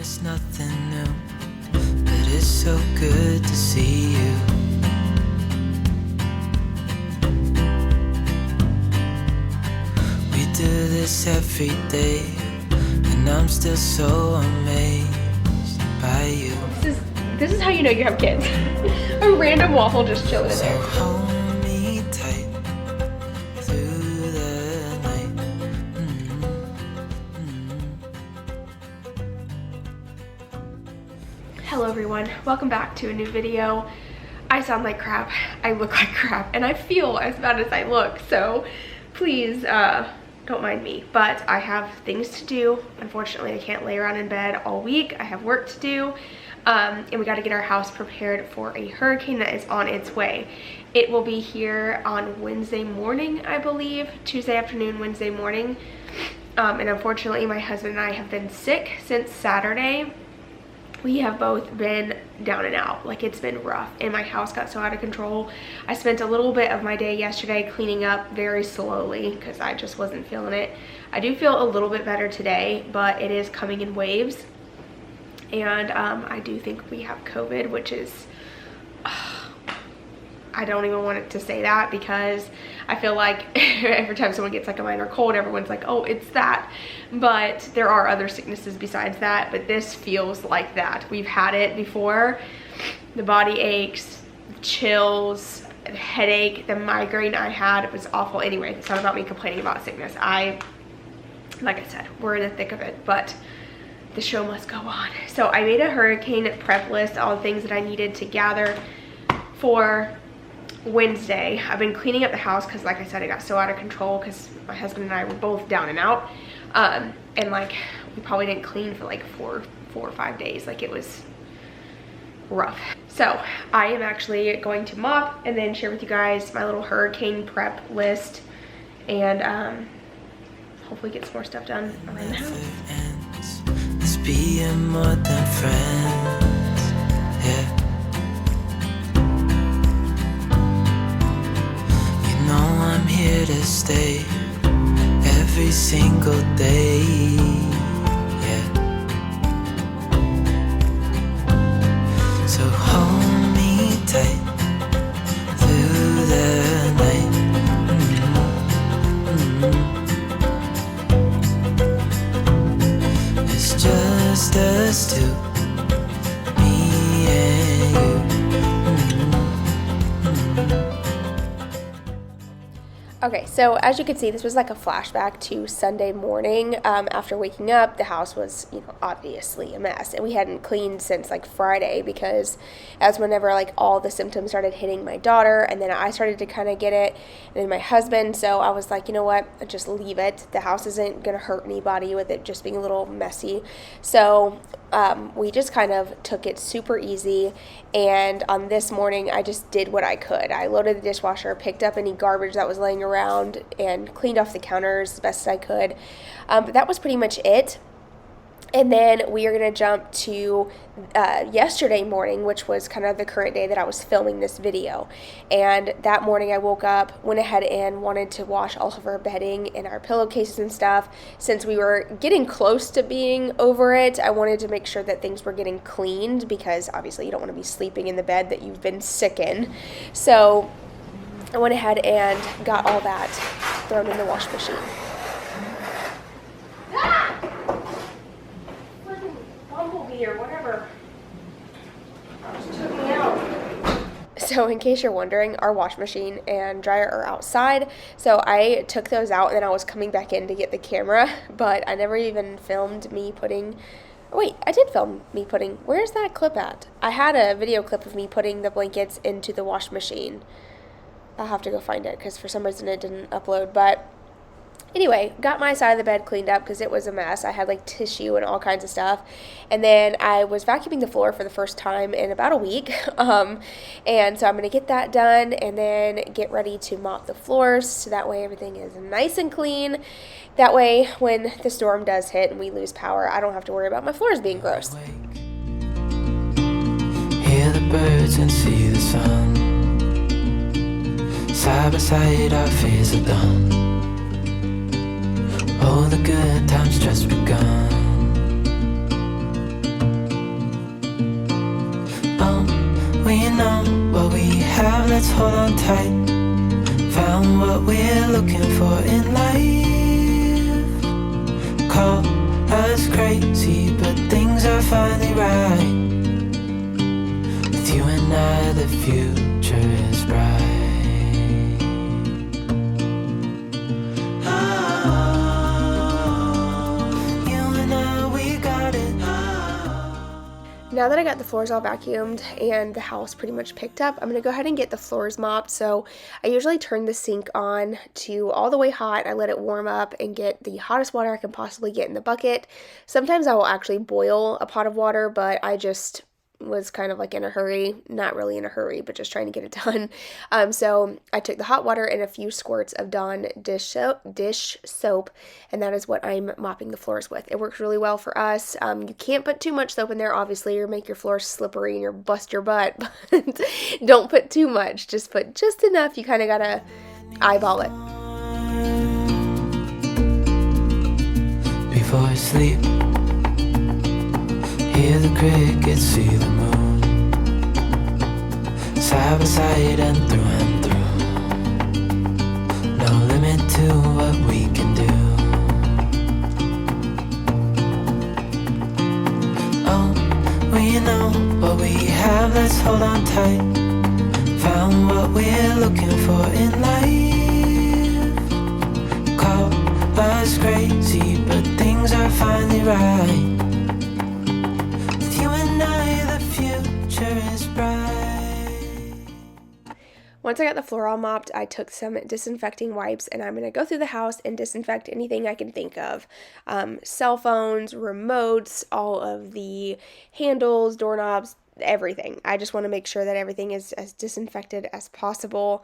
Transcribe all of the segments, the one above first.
it's nothing new, but it's so good to see you. We do this every day, and I'm still so amazed by you. This is how you know you have kids. A random waffle just chilling in there. So hold me tight through the night. Hello everyone, welcome back to a new video. I sound like crap, I look like crap, and I feel as bad as I look, so please don't mind me. But I have things to do. Unfortunately, I can't lay around in bed all week. I have work to do. And we got to get our house prepared for a hurricane that is on its way. It will be here on Wednesday morning, I believe. Tuesday afternoon, Wednesday morning. And unfortunately, my husband and I have been sick since Saturday. We have both been down and out. Like, it's been rough, and my house got so out of control. I spent a little bit of my day yesterday cleaning up very slowly because I just wasn't feeling it. I do feel a little bit better today, but it is coming in waves. And I do think we have COVID, which is, I don't even want to say that because I feel like every time someone gets like a minor cold, everyone's like, oh, it's that. But there are other sicknesses besides that, but this feels like that. We've had it before. The body aches, chills, the headache, the migraine I had, it was awful. Anyway, it's not about me complaining about sickness. Like I said, we're in the thick of it, but the show must go on. So I made a hurricane prep list, all the things that I needed to gather for Wednesday. I've been cleaning up the house because, like I said, it got so out of control because my husband and I were both down and out. And like, we probably didn't clean for like four or 5 days. Like, it was rough. So I am actually going to mop and then share with you guys my little hurricane prep list, and hopefully get some more stuff done around the house. Let's be more than friends, yeah. You know I'm here to stay every single day, yeah. So hold me tight through the night. It's just us two, me and you. Okay, so as you can see, this was like a flashback to Sunday morning. After waking up, the house was, obviously a mess, and we hadn't cleaned since like Friday because that's whenever like all the symptoms started hitting my daughter, and then I started to kind of get it, and then my husband. So I was like, you know what, just leave it. The house isn't gonna hurt anybody with it just being a little messy. So we just kind of took it super easy, and on this morning I just did what I could. I loaded the dishwasher, picked up any garbage that was laying around, and cleaned off the counters as best as I could. But that was pretty much it. And then we are going to jump to yesterday morning, which was kind of the current day that I was filming this video. And that morning I woke up, went ahead and wanted to wash all of our bedding and our pillowcases and stuff. Since we were getting close to being over it, I wanted to make sure that things were getting cleaned because obviously you don't want to be sleeping in the bed that you've been sick in. So I went ahead and got all that thrown in the wash machine. Or whatever just took me out. So in case you're wondering, our wash machine and dryer are outside, so I took those out and then I was coming back in to get the camera, but I never even filmed me putting, wait, I did film me putting, where's that clip at? I had a video clip of me putting the blankets into the wash machine. I'll have to go find it because for some reason it didn't upload, but anyway, got my side of the bed cleaned up because it was a mess. I had like tissue and all kinds of stuff. And then I was vacuuming the floor for the first time in about a week. And so I'm going to get that done and then get ready to mop the floors so that way everything is nice and clean. That way when the storm does hit and we lose power, I don't have to worry about my floors being gross. Hear the birds and see the sun. Side by side our fears are done. All the good times just begun. let's hold on tight. Found what we're looking for in life. Call us crazy, but things are finally right. With you and I, the future is bright. Now that I got the floors all vacuumed and the house pretty much picked up, I'm going to go ahead and get the floors mopped. So I usually turn the sink on to all the way hot. I let it warm up and get the hottest water I can possibly get in the bucket. Sometimes I will actually boil a pot of water, but I just was kind of like in a hurry, not really in a hurry, but just trying to get it done. So I took the hot water and a few squirts of Dawn dish soap, and that is what I'm mopping the floors with. It works really well for us. You can't put too much soap in there, obviously, or make your floors slippery and you'll bust your butt, but don't put too much. Just put just enough. You kind of gotta eyeball it. Before I sleep, hear the crickets, see the moon, side by side and through. No limit to what we can do. Oh, we know what we have, let's hold on tight. Found what we're looking for in life. Call us crazy, but things are finally right. Once I got the floor all mopped, I took some disinfecting wipes and I'm going to go through the house and disinfect anything I can think of. Cell phones, remotes, all of the handles, doorknobs, everything. I just want to make sure that everything is as disinfected as possible,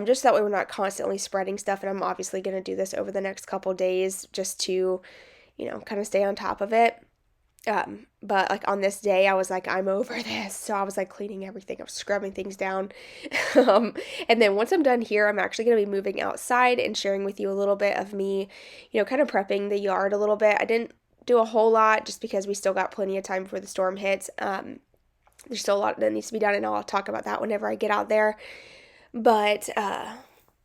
just that way we're not constantly spreading stuff. And I'm obviously going to do this over the next couple days just to, kind of stay on top of it. But like on this day, I was like, I'm over this. So I was like cleaning everything. I was scrubbing things down. And then once I'm done here, I'm actually going to be moving outside and sharing with you a little bit of me, kind of prepping the yard a little bit. I didn't do a whole lot just because we still got plenty of time before the storm hits. There's still a lot that needs to be done, and I'll talk about that whenever I get out there. But,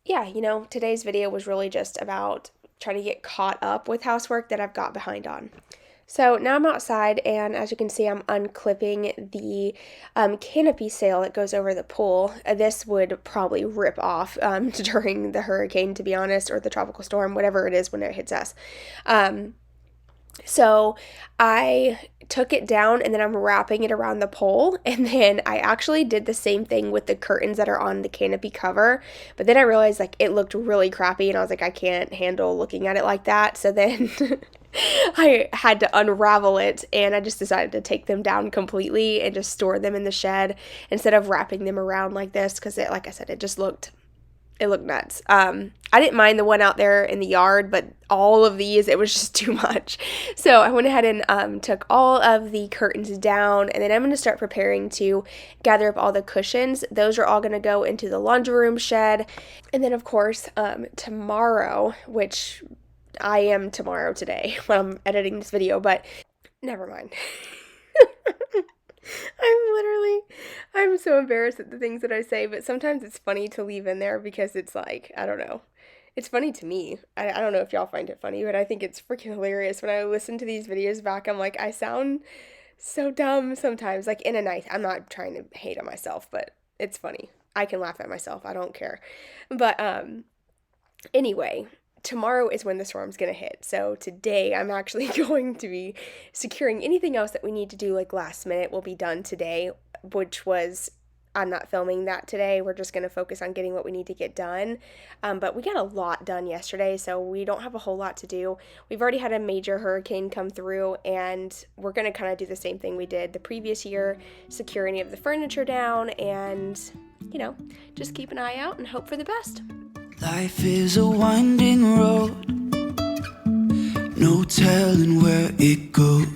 yeah, today's video was really just about trying to get caught up with housework that I've got behind on. So now I'm outside, and as you can see, I'm unclipping the canopy sail that goes over the pool. This would probably rip off during the hurricane, to be honest, or the tropical storm, whatever it is when it hits us. So I took it down, and then I'm wrapping it around the pole, and then I actually did the same thing with the curtains that are on the canopy cover, but then I realized like it looked really crappy, and I was like, I can't handle looking at it like that. So then I had to unravel it, and I just decided to take them down completely and just store them in the shed instead of wrapping them around like this, because it, like I said, it looked nuts. I didn't mind the one out there in the yard, but all of these, it was just too much. So I went ahead and took all of the curtains down, and then I'm going to start preparing to gather up all the cushions. Those are all going to go into the laundry room shed. And then, of course, tomorrow, which I am tomorrow today when I'm editing this video, but never mind. I'm so embarrassed at the things that I say, but sometimes it's funny to leave in there because it's like, I don't know. It's funny to me. I don't know if y'all find it funny, but I think it's freaking hilarious. When I listen to these videos back, I'm like, I sound so dumb sometimes, like in a night. I'm not trying to hate on myself, but it's funny. I can laugh at myself. I don't care. But anyway, tomorrow is when the storm's going to hit. So today I'm actually going to be securing anything else that we need to do like last minute will be done today, which was, I'm not filming that today. We're just going to focus on getting what we need to get done. But we got a lot done yesterday, so we don't have a whole lot to do. We've already had a major hurricane come through, and we're going to kind of do the same thing we did the previous year, secure any of the furniture down, and, just keep an eye out and hope for the best. Life is a winding road, no telling where it goes.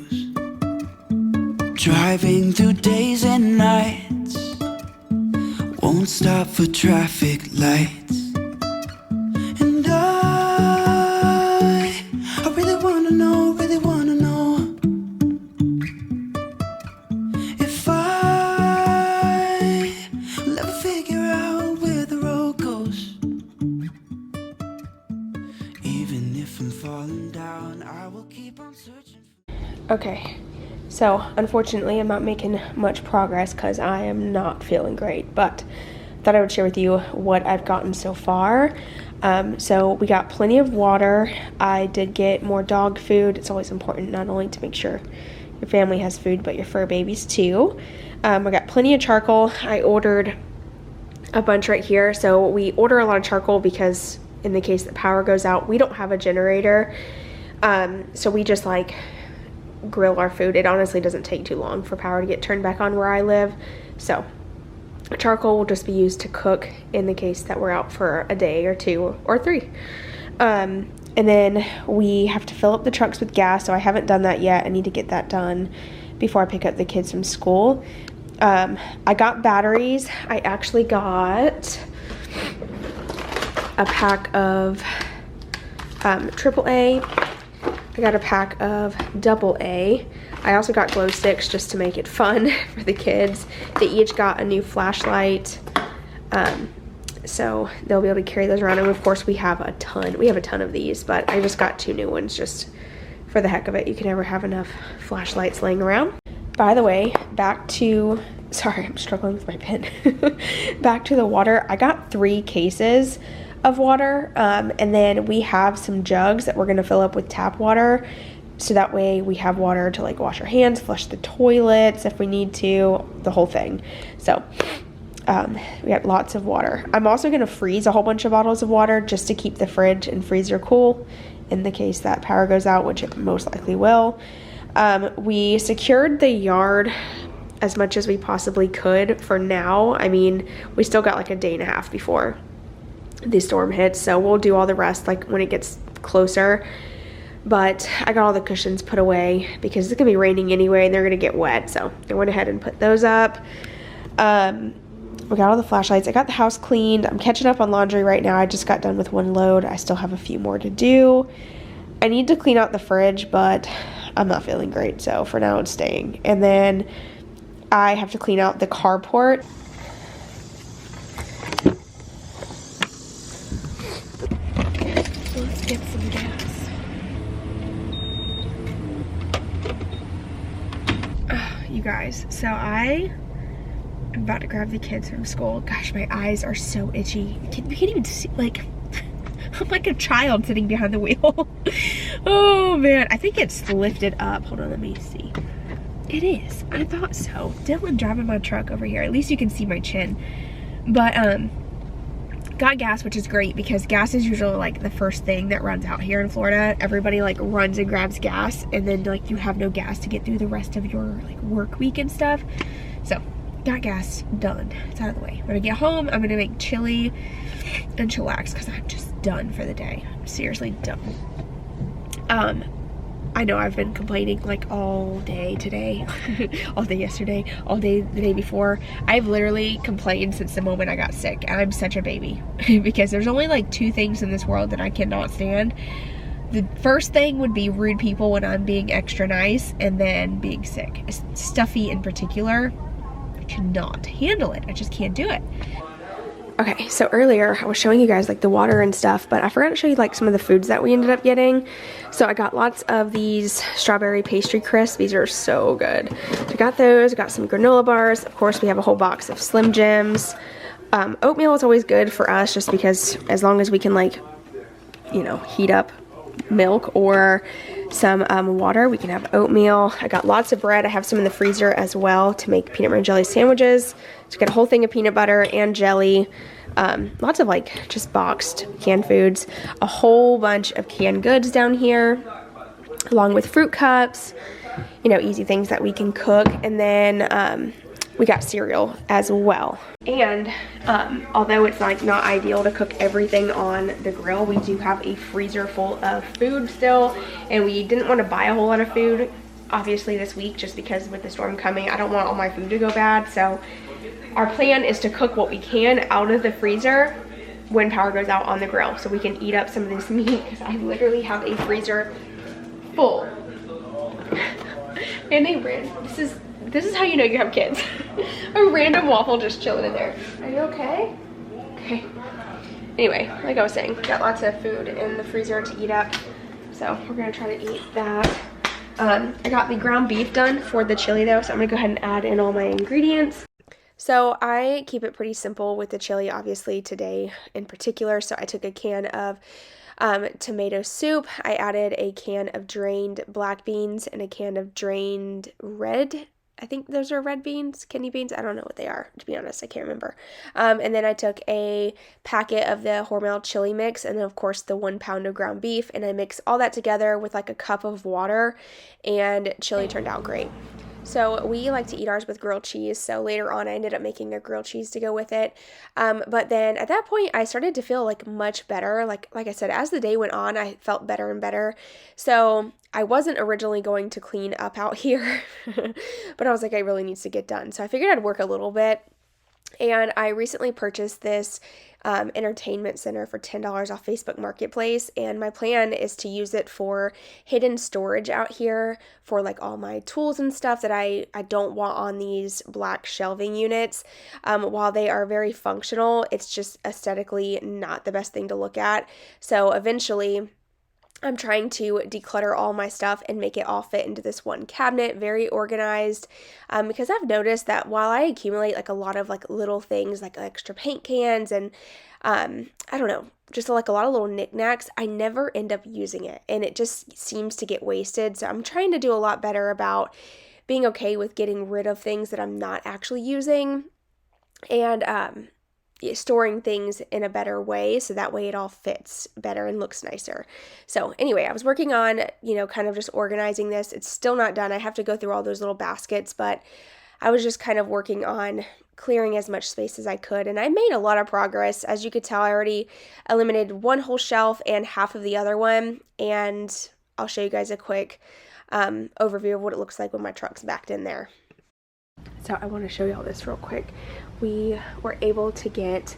Driving through days and nights, won't stop for traffic lights. And I really wanna know if I'll ever figure out where Okay, so unfortunately I'm not making much progress because I am not feeling great, but thought I would share with you what I've gotten so far. So we got plenty of water. I did get more dog food. It's always important not only to make sure your family has food, but your fur babies too. I got plenty of charcoal. I ordered a bunch right here. So we order a lot of charcoal because in the case that power goes out, we don't have a generator. So we just like grill our food. It honestly doesn't take too long for power to get turned back on where I live. So charcoal will just be used to cook in the case that we're out for a day or 2 or 3. And then we have to fill up the trucks with gas, so I haven't done that yet. I need to get that done before I pick up the kids from school. I got batteries. I actually got a pack of AAA. I got a pack of AA. I also got glow sticks just to make it fun for the kids. They each got a new flashlight, so they'll be able to carry those around. And of course we have a ton of these, but I just got 2 new ones just for the heck of it. You can never have enough flashlights laying around. By the way, sorry, I'm struggling with my pen. Back to the water. I got 3 cases of water, and then we have some jugs that we're going to fill up with tap water, so that way we have water to like wash our hands, flush the toilets if we need to, the whole thing. So we got lots of water. I'm also going to freeze a whole bunch of bottles of water just to keep the fridge and freezer cool in the case that power goes out, which it most likely will. We secured the yard as much as we possibly could for now. I mean, we still got like a day and a half before the storm hits, so we'll do all the rest like when it gets closer. But I got all the cushions put away because it's gonna be raining anyway and they're gonna get wet, so I went ahead and put those up. We got all the flashlights. I got the house cleaned. I'm catching up on laundry right now. I just got done with 1 load. I still have a few more to do. I need to clean out the fridge, but I'm not feeling great, so for now it's staying. And then I have to clean out the carport. Let's get some gas. You guys, so I am about to grab the kids from school. Gosh, my eyes are so itchy. You can't even see, like, I'm like a child sitting behind the wheel. Oh man, I think it's lifted up. Hold on, let me see. It is. I thought so. Dylan driving my truck over here. At least you can see my chin. But got gas, which is great because gas is usually like the first thing that runs out here in Florida. Everybody like runs and grabs gas, and then like you have no gas to get through the rest of your like work week and stuff. So got gas done. It's out of the way. When I get home, I'm gonna make chili and chillax because I'm just done for the day. I'm seriously done. I know I've been complaining like all day today, all day yesterday, all day the day before. I've literally complained since the moment I got sick. I'm such a baby because there's only like 2 things in this world that I cannot stand. The first thing would be rude people when I'm being extra nice, and then being sick. Stuffy in particular, I cannot handle it. I just can't do it. Okay, so earlier I was showing you guys like the water and stuff, but I forgot to show you like some of the foods that we ended up getting. So I got lots of these strawberry pastry crisps. These are so good. I got those. I got some granola bars. Of course, we have a whole box of Slim Jims. Oatmeal is always good for us just because as long as we can like, you know, heat up milk or some water, we can have oatmeal. I got lots of bread. I have some in the freezer as well to make peanut butter and jelly sandwiches. So I got a whole thing of peanut butter and jelly. Lots of like just boxed canned foods. A whole bunch of canned goods down here, along with fruit cups, you know, easy things that we can cook. And then we got cereal as well. And although it's like not ideal to cook everything on the grill, we do have a freezer full of food still, and we didn't want to buy a whole lot of food obviously this week just because with the storm coming I don't want all my food to go bad. So our plan is to cook what we can out of the freezer when power goes out on the grill so we can eat up some of this meat, because I literally have a freezer full. And a this is how you know you have kids. A random waffle just chilling in there. Are you okay? Okay. Anyway, like I was saying, got lots of food in the freezer to eat up. So we're gonna try to eat that. I got the ground beef done for the chili though, so I'm gonna go ahead and add in all my ingredients. So I keep it pretty simple with the chili, obviously today in particular. So I took a can of tomato soup. I added a can of drained black beans and a can of drained red. I think those are red beans, kidney beans. I don't know what they are, to be honest. I can't remember. And then I took a packet of the Hormel chili mix and then, of course, the 1 pound of ground beef. And I mix all that together with like a cup of water, and chili turned out great. So we like to eat ours with grilled cheese, so later on I ended up making a grilled cheese to go with it. But then at that point I started to feel like much better. Like I said, as the day went on, I felt better and better. So I wasn't originally going to clean up out here, but I was like, it really needs to get done. So I figured I'd work a little bit. And I recently purchased this entertainment center for $10 off Facebook Marketplace, and my plan is to use it for hidden storage out here for like all my tools and stuff that I don't want on these black shelving units. While they are very functional, it's just aesthetically not the best thing to look at. So eventually I'm trying to declutter all my stuff and make it all fit into this one cabinet, very organized, because I've noticed that while I accumulate like a lot of like little things like extra paint cans and I don't know, just like a lot of little knickknacks, I never end up using it and it just seems to get wasted. So I'm trying to do a lot better about being okay with getting rid of things that I'm not actually using and storing things in a better way so that way it all fits better and looks nicer. So anyway, I was working on, kind of just organizing this. It's still not done. I have to go through all those little baskets, but I was just kind of working on clearing as much space as I could, and I made a lot of progress. As you could tell, I already eliminated one whole shelf and half of the other one, and I'll show you guys a quick overview of what it looks like when my truck's backed in there. So I want to show you all this real quick. We were able to get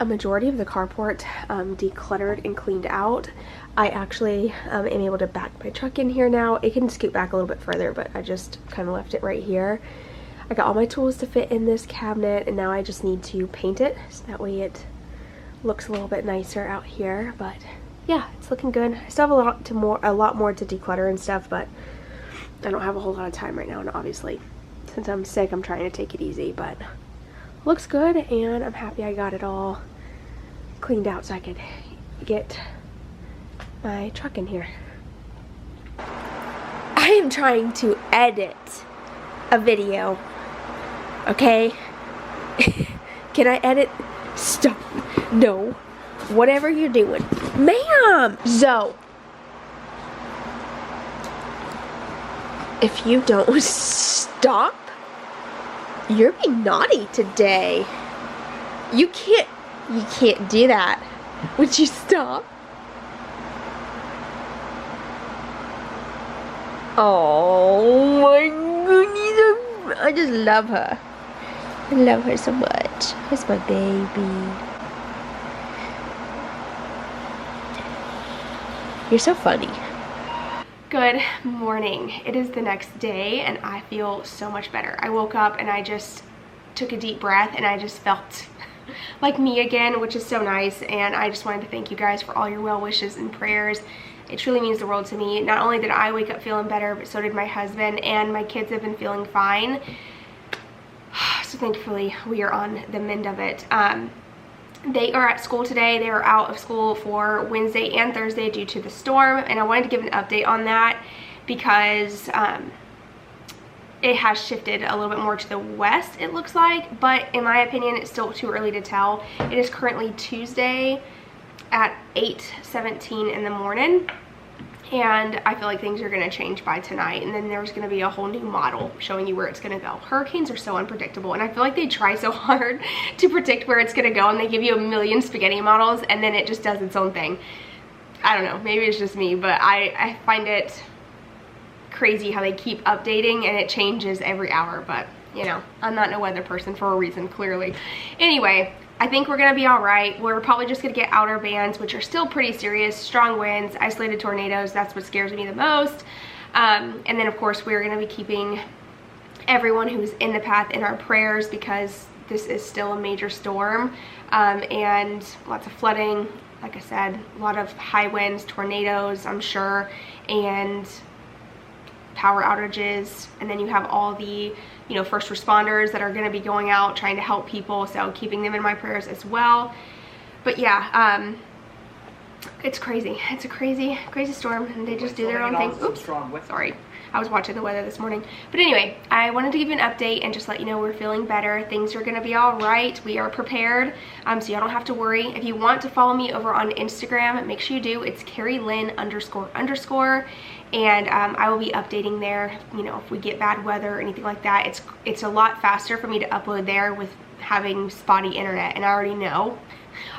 a majority of the carport decluttered and cleaned out. I actually am able to back my truck in here now. It can scoot back a little bit further, but I just kind of left it right here. I got all my tools to fit in this cabinet, and now I just need to paint it so that way it looks a little bit nicer out here. But yeah, it's looking good. I still have a lot more to declutter and stuff, but I don't have a whole lot of time right now, and obviously since I'm sick, I'm trying to take it easy, but looks good, and I'm happy I got it all cleaned out so I could get my truck in here. I am trying to edit a video, okay? Can I edit? Stop. No. Whatever you're doing. Ma'am! Zoe. If you don't stop, you're being naughty today. You can't do that. Would you stop? Oh my goodness, I just love her. I love her so much. Where's my baby? You're so funny. Good morning. It is the next day and I feel so much better. I woke up and I just took a deep breath and I just felt like me again, which is so nice. And I just wanted to thank you guys for all your well wishes and prayers. It truly means the world to me. Not only did I wake up feeling better, but so did my husband, and my kids have been feeling fine. So thankfully we are on the mend of it. They are at school today. They are out of school for Wednesday and Thursday due to the storm, and I wanted to give an update on that because it has shifted a little bit more to the west, it looks like, but in my opinion it's still too early to tell. It is currently Tuesday at 8:17 in the morning, and I feel like things are going to change by tonight, and then there's going to be a whole new model showing you where it's going to go. Hurricanes are so unpredictable, and I feel like they try so hard to predict where it's going to go, and they give you a million spaghetti models and then it just does its own thing. I don't know, maybe it's just me, but I find it crazy how they keep updating and it changes every hour. But you know, I'm not a weather person for a reason, clearly. Anyway, I think we're gonna be all right. We're probably just gonna get outer bands, which are still pretty serious. Strong winds, isolated tornadoes, that's what scares me the most. And then of course we're gonna be keeping everyone who's in the path in our prayers because this is still a major storm, and lots of flooding. Like I said, a lot of high winds, tornadoes, I'm sure, and power outages, and then you have all the, you know, first responders that are going to be going out trying to help people, so keeping them in my prayers as well. But yeah, it's crazy. It's a crazy storm, and they just do their own thing. Oops, sorry. I was watching the weather this morning. But anyway, I wanted to give you an update and just let you know we're feeling better. Things are gonna be all right. We are prepared, so y'all don't have to worry. If you want to follow me over on Instagram, make sure you do. It's Lynn __. And I will be updating there, you know, if we get bad weather or anything like that. It's a lot faster for me to upload there with having spotty internet, and I already know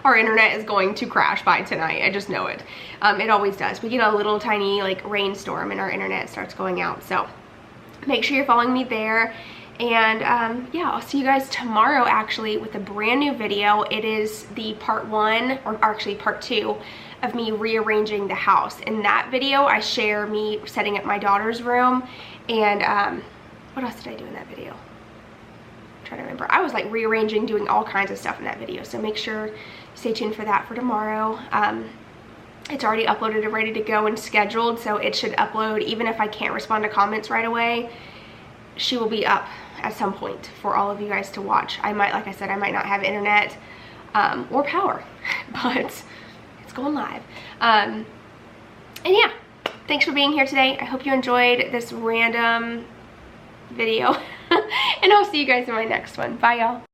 our internet is going to crash by tonight. I just know it. It always does. We get a little tiny like rainstorm and our internet starts going out. So make sure you're following me there. And yeah, I'll see you guys tomorrow actually with a brand new video. It is the part 1, or actually part 2 of me rearranging the house. In that video, I share me setting up my daughter's room. And what else did I do in that video? Trying to remember. I was like rearranging, doing all kinds of stuff in that video, so make sure you stay tuned for that for tomorrow. It's already uploaded and ready to go and scheduled, so it should upload even if I can't respond to comments right away. She will be up at some point for all of you guys to watch. I might, like I said, I might not have internet or power, but it's going live. And yeah, thanks for being here today. I hope you enjoyed this random video. And I'll see you guys in my next one. Bye, y'all.